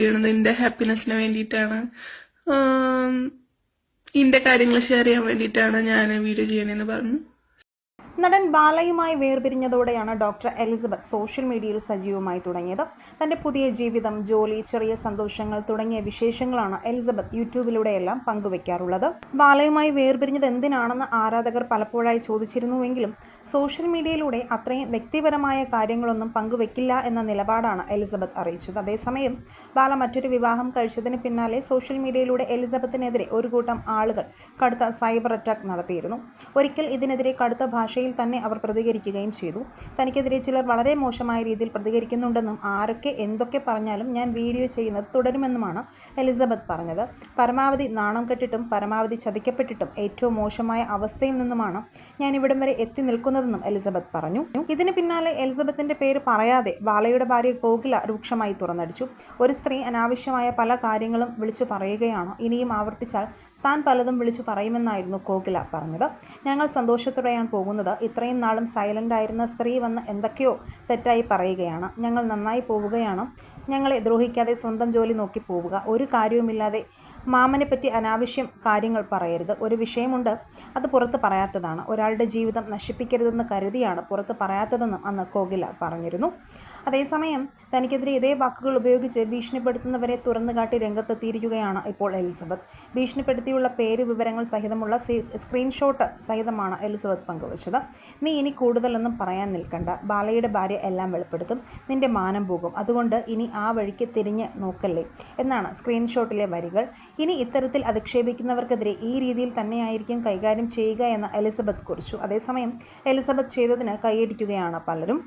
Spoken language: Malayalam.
ചെയ്യണത് എൻ്റെ ഹാപ്പിനെസ്സിന് വേണ്ടിയിട്ടാണ്. എൻ്റെ കാര്യങ്ങൾ ഷെയർ ചെയ്യാൻ വേണ്ടിയിട്ടാണ് ഞാൻ വീഡിയോ ചെയ്യണമെന്ന് പറഞ്ഞു. നടൻ ബാലയുമായി വേർപിരിഞ്ഞതോടെയാണ് ഡോക്ടർ എലിസബത്ത് സോഷ്യൽ മീഡിയയിൽ സജീവമായി തുടങ്ങിയത്. തൻ്റെ പുതിയ ജീവിതം, ജോലി, ചെറിയ സന്തോഷങ്ങൾ തുടങ്ങിയ വിശേഷങ്ങളാണ് എലിസബത്ത് യൂട്യൂബിലൂടെയെല്ലാം പങ്കുവെക്കാറുള്ളത്. ബാലയുമായി വേർപിരിഞ്ഞത് എന്തിനാണെന്ന് ആരാധകർ പലപ്പോഴായി ചോദിച്ചിരുന്നുവെങ്കിലും സോഷ്യൽ മീഡിയയിലൂടെ അത്രയും വ്യക്തിപരമായ കാര്യങ്ങളൊന്നും പങ്കുവെക്കില്ല എന്ന നിലപാടാണ് എലിസബത്ത് അറിയിച്ചത്. അതേസമയം ബാല മറ്റൊരു വിവാഹം കഴിച്ചതിന് പിന്നാലെ സോഷ്യൽ മീഡിയയിലൂടെ എലിസബത്തിനെതിരെ ഒരു കൂട്ടം ആളുകൾ കടുത്ത സൈബർ അറ്റാക്ക് നടത്തിയിരുന്നു. ഒരിക്കൽ ഇതിനെതിരെ കടുത്ത ഭാഷയിൽ തന്നെ അവർ പ്രതികരിക്കുകയും ചെയ്തു. തനിക്കെതിരെ ചിലർ വളരെ മോശമായ രീതിയിൽ പ്രതികരിക്കുന്നുണ്ടെന്നും ആരൊക്കെ എന്തൊക്കെ പറഞ്ഞാലും ഞാൻ വീഡിയോ ചെയ്യുന്നത് തുടരുമെന്നുമാണ് എലിസബത്ത് പറഞ്ഞത്. പരമാവധി നാണം കെട്ടിട്ടും പരമാവധി ചതിക്കപ്പെട്ടിട്ടും ഏറ്റവും മോശമായ അവസ്ഥയിൽ നിന്നുമാണ് ഞാൻ ഇവിടം വരെ എത്തി നിൽക്കുന്നതെന്നും എലിസബത്ത് പറഞ്ഞു. ഇതിന് പിന്നാലെ എലിസബത്തിന്റെ പേര് പറയാതെ ബാലയുടെ ഭാര്യ കോകില രൂക്ഷമായി തുറന്നടിച്ചു. ഒരു സ്ത്രീ അനാവശ്യമായ പല കാര്യങ്ങളും വിളിച്ചു പറയുകയാണോ, ഇനിയും ആവർത്തിച്ചാൽ താൻ പലതും വിളിച്ചു പറയുമെന്നായിരുന്നു കോകില പറഞ്ഞത്. ഞങ്ങൾ സന്തോഷത്തോടെയാണ് പോകുന്നത്. ഇത്രയും നാളും സൈലൻ്റ് ആയിരുന്ന സ്ത്രീ വന്ന് എന്തൊക്കെയോ തെറ്റായി പറയുകയാണ്. ഞങ്ങൾ നന്നായി പോവുകയാണ്. ഞങ്ങളെ ദ്രോഹിക്കാതെ സ്വന്തം ജോലി നോക്കി പോവുക. ഒരു കാര്യവുമില്ലാതെ മാമനെ പറ്റി അനാവശ്യം കാര്യങ്ങൾ പറയരുത്. ഒരു വിഷയമുണ്ട്, അത് പുറത്ത് പറയാത്തതാണ്. ഒരാളുടെ ജീവിതം നശിപ്പിക്കരുതെന്ന് കരുതിയാണ് പുറത്ത് പറയാത്തതെന്നും അന്ന് കോകില പറഞ്ഞിരുന്നു. അതേസമയം തനിക്കെതിരെ ഇതേ വാക്കുകൾ ഉപയോഗിച്ച് ഭീഷണിപ്പെടുത്തുന്നവരെ തുറന്നുകാട്ടി രംഗത്തെത്തിയിരിക്കുകയാണ് ഇപ്പോൾ എലിസബത്ത്. ഭീഷണിപ്പെടുത്തിയുള്ള പേര് വിവരങ്ങൾ സഹിതമുള്ള സ്ക്രീൻഷോട്ട് സഹിതമാണ് എലിസബത്ത് പങ്കുവച്ചത്. നീ ഇനി കൂടുതലൊന്നും പറയാൻ നിൽക്കണ്ട. ബാലയുടെ ഭാര്യ എല്ലാം വെളിപ്പെടുത്തും. നിന്റെ മാനം പോകും. അതുകൊണ്ട് ഇനി ആ വഴിക്ക് തിരിഞ്ഞ് നോക്കല്ലേ എന്നാണ് സ്ക്രീൻഷോട്ടിലെ വരികൾ. ഇനി ഇത്തരത്തിൽ അധിക്ഷേപിക്കുന്നവർക്കെതിരെ ഈ രീതിയിൽ തന്നെയായിരിക്കും കൈകാര്യം ചെയ്യുക എന്ന് എലിസബത്ത് കുറിച്ചു. അതേസമയം എലിസബത്ത് ചെയ്തതിന് കൈയടിക്കുകയാണ് പലരും.